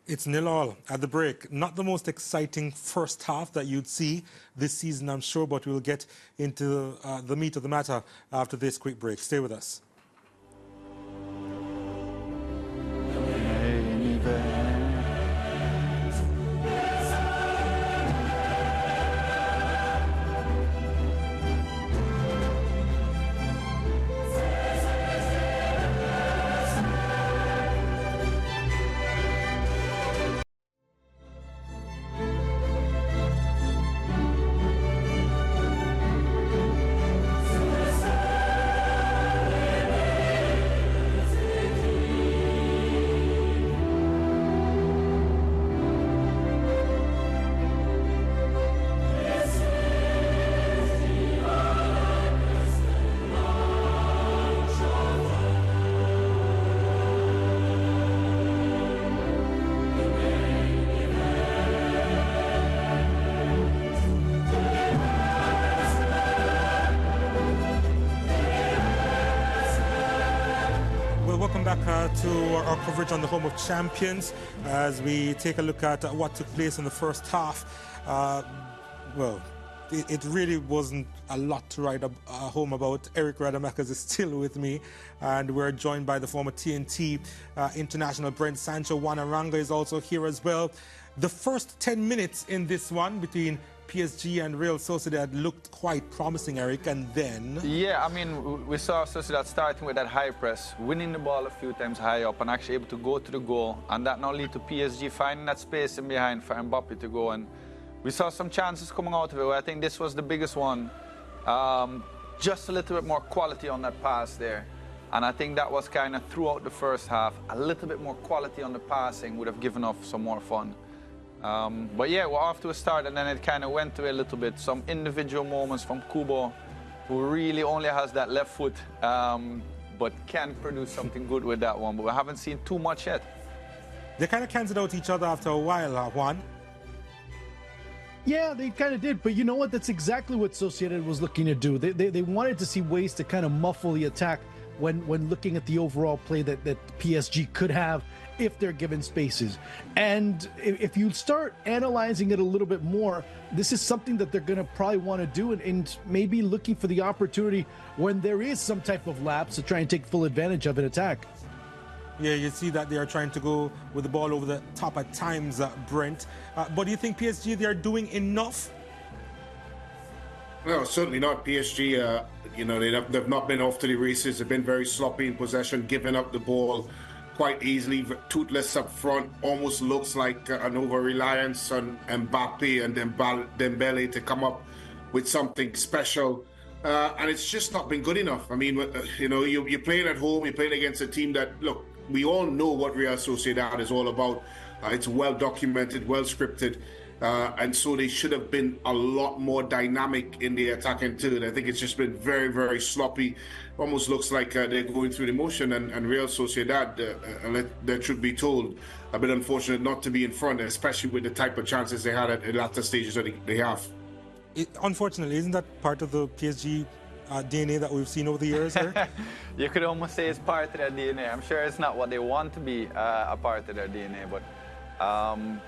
It's 0-0 at the break. Not the most exciting first half that you'd see this season, I'm sure, but we'll get into the meat of the matter after this quick break. Stay with us. Welcome back to our coverage on the home of champions as we take a look at what took place in the first half. Well, it really wasn't a lot to write home about. Eric Rademacher is still with me, and we're joined by the former TNT international Brent Sancho. Juan Aranga is also here as well. The first 10 minutes in this one between PSG and Real Sociedad looked quite promising, Eric, and then... Yeah, I mean, we saw Sociedad starting with that high press, winning the ball a few times high up and actually able to go to the goal, and that now lead to PSG finding that space in behind for Mbappe to go, and we saw some chances coming out of it. I think this was the biggest one. Just a little bit more quality on that pass there, and I think that was kind of throughout the first half. A little bit more quality on the passing would have given off some more fun. But yeah, we're off to a start, and then it kind of went away a little bit. Some individual moments from Kubo, who really only has that left foot, but can produce something good with that one. But we haven't seen too much yet. They kind of cancelled out each other after a while, Juan. Yeah, they kind of did. But you know what? That's exactly what Sociedad was looking to do. They wanted to see ways to kind of muffle the attack when looking at the overall play that PSG could have if they're given spaces. And if you start analyzing it a little bit more, this is something that they're going to probably want to do, and maybe looking for the opportunity when there is some type of lapse to try and take full advantage of an attack. Yeah, you see that they are trying to go with the ball over the top at times, Brent. But do you think PSG, they are doing enough? No, certainly not. PSG, you know, they've not been off to the races. They've been very sloppy in possession, giving up the ball quite easily, toothless up front. Almost looks like an over-reliance on Mbappe and Dembele to come up with something special. And it's just not been good enough. I mean, you know, you're playing at home, you're playing against a team that, look, we all know what Real Sociedad is all about. It's well documented, well scripted. And so they should have been a lot more dynamic in the attacking third. I think it's just been very, very sloppy. Almost looks like they're going through the motion. And Real Sociedad, that should be told, a bit unfortunate not to be in front, especially with the type of chances they had at the latter stages that they have. Unfortunately, isn't that part of the PSG DNA that we've seen over the years, Eric? You could almost say it's part of their DNA. I'm sure it's not what they want to be a part of their DNA, but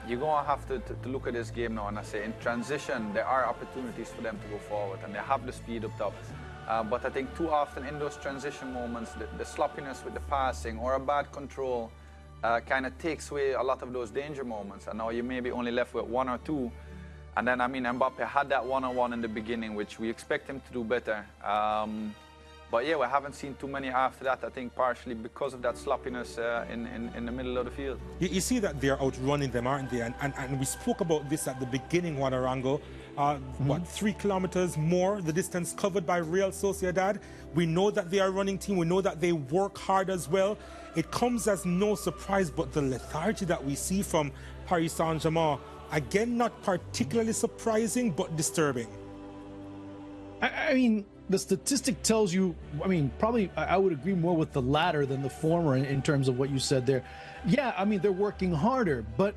you're going to have to look at this game now, and I say in transition there are opportunities for them to go forward, and they have the speed up top. But I think too often in those transition moments, the sloppiness with the passing or a bad control kind of takes away a lot of those danger moments, and now you may be only left with one or two. And then, I mean, Mbappe had that one-on-one in the beginning, which we expect him to do better. But yeah, we haven't seen too many after that, I think partially because of that sloppiness in the middle of the field. You see that they're outrunning them, aren't they? And we spoke about this at the beginning, Juan Arango. What, 3 kilometers more, the distance covered by Real Sociedad. We know that they are a running team. We know that they work hard as well. It comes as no surprise, but the lethargy that we see from Paris Saint-Germain, again, not particularly surprising, but disturbing. I mean, the statistic tells you, I mean, probably I would agree more with the latter than the former in terms of what you said there. Yeah, I mean, they're working harder, but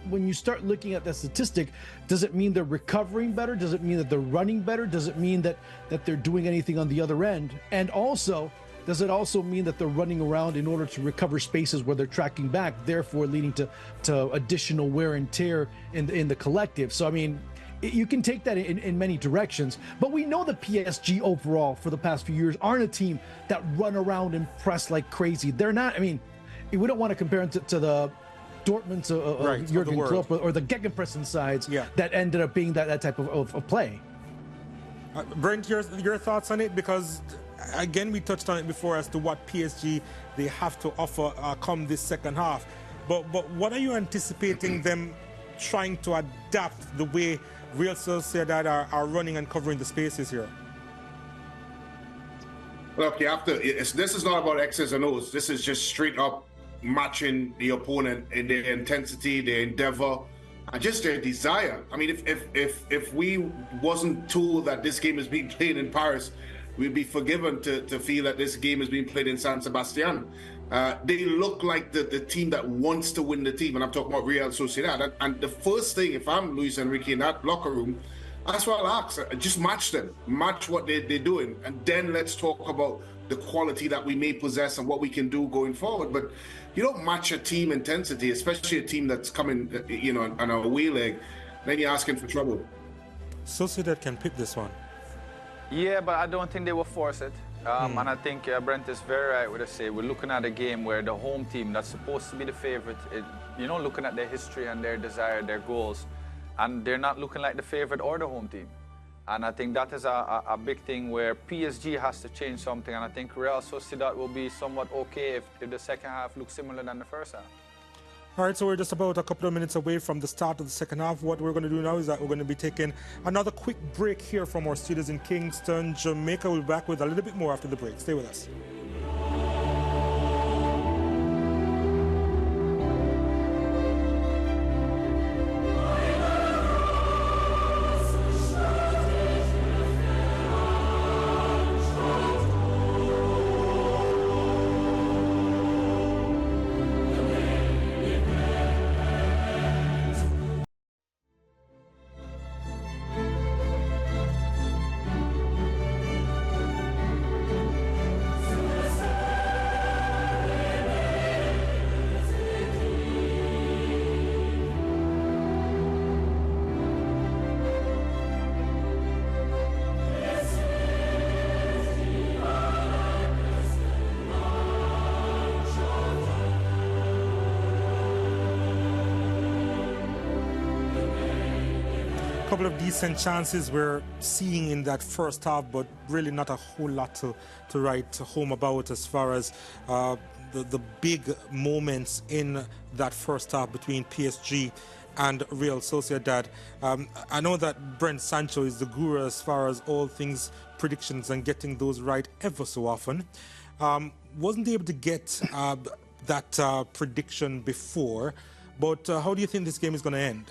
when you start looking at that statistic, does it mean they're recovering better? Does it mean that they're running better? Does it mean that they're doing anything on the other end? And also, does it also mean that they're running around in order to recover spaces where they're tracking back, therefore leading to additional wear and tear in the collective? So I mean, you can take that in many directions, but we know that PSG overall for the past few years aren't a team that run around and press like crazy. They're not. I mean, we don't want to compare them to the Dortmund's Right, Jurgen of the Klopp or the Gegenpressing sides Yeah. that ended up being that type of play. Brent, your thoughts on it? Because again, we touched on it before as to what PSG they have to offer come this second half. But what are you anticipating them trying to adapt the way Real Sociedad are running and covering the spaces here? Look, you have to. This is not about X's and O's. This is just straight up matching the opponent in their intensity, their endeavor, and just their desire. I mean, if we wasn't told that this game is being played in Paris, we'd be forgiven to feel that this game is being played in San Sebastian. They look like the team that wants to win the team, and I'm talking about Real Sociedad. And the first thing, if I'm Luis Enrique in that locker room, that's what I'll ask. Just match them, match what they're doing, and then let's talk about the quality that we may possess and what we can do going forward. But you don't match a team intensity, especially a team that's coming, on a away leg, then you're asking for trouble. Sociedad can pick this one. Yeah, but I don't think they will force it. And I think Brent is very right with us say we're looking at a game where the home team that's supposed to be the favorite, looking at their history and their desire, their goals, and they're not looking like the favorite or the home team. And I think that is a big thing where PSG has to change something, and I think Real Sociedad will be somewhat okay if the second half looks similar than the first half. All right, so we're just about a couple of minutes away from the start of the second half. What we're going to do now is that we're going to be taking another quick break here from our studios in Kingston, Jamaica. We'll be back with a little bit more after the break. Stay with us. Couple of decent chances we're seeing in that first half, but really not a whole lot to write home about as far as the big moments in that first half between PSG and Real Sociedad. I know that Brent Sancho is the guru as far as all things predictions and getting those right ever so often. Wasn't able to get that prediction before, but how do you think this game is going to end?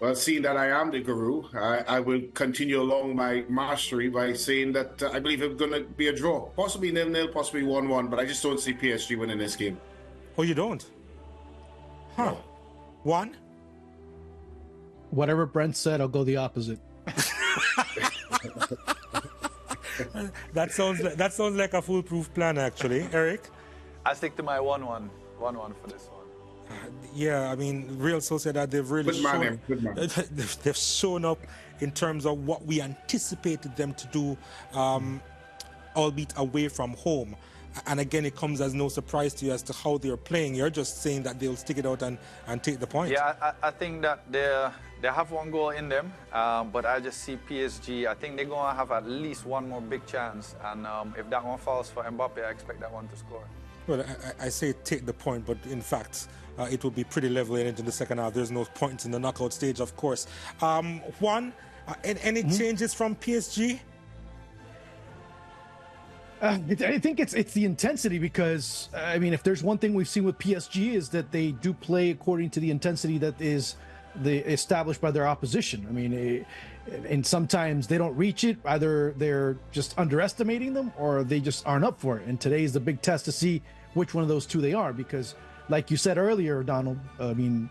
Well, seeing that I am the guru, I will continue along my mastery by saying that I believe it's going to be a draw. Possibly 0-0, possibly 1-1, but I just don't see PSG winning this game. Oh, you don't? Huh. No. One? Whatever Brent said, I'll go the opposite. That sounds like a foolproof plan, actually. Eric? I stick to my 1-1 for this one. Yeah, I mean, Real Sociedad, they've really they've shown up in terms of what we anticipated them to do, albeit away from home. And again, it comes as no surprise to you as to how they're playing. You're just saying that they'll stick it out and take the point. Yeah, I think that they have one goal in them, but I just see PSG. I think they're going to have at least one more big chance. And if that one falls for Mbappe, I expect that one to score. Well, I say take the point, but in fact, it will be pretty level into the second half. There's no points in the knockout stage, of course. Juan, any changes from PSG? I think it's the intensity because, I mean, if there's one thing we've seen with PSG is that they do play according to the intensity that is established by their opposition. I mean, and sometimes they don't reach it. Either they're just underestimating them or they just aren't up for it. And today is the big test to see which one of those two they are because, like you said earlier, Donald, I mean,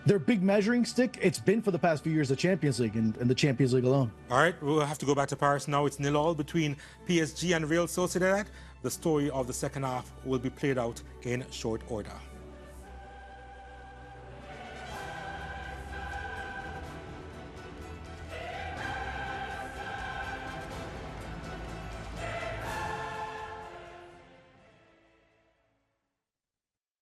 Their big measuring stick, it's been for the past few years the Champions League and the Champions League alone. All right, we'll have to go back to Paris now. It's 0-0 between PSG and Real Sociedad. The story of the second half will be played out in short order.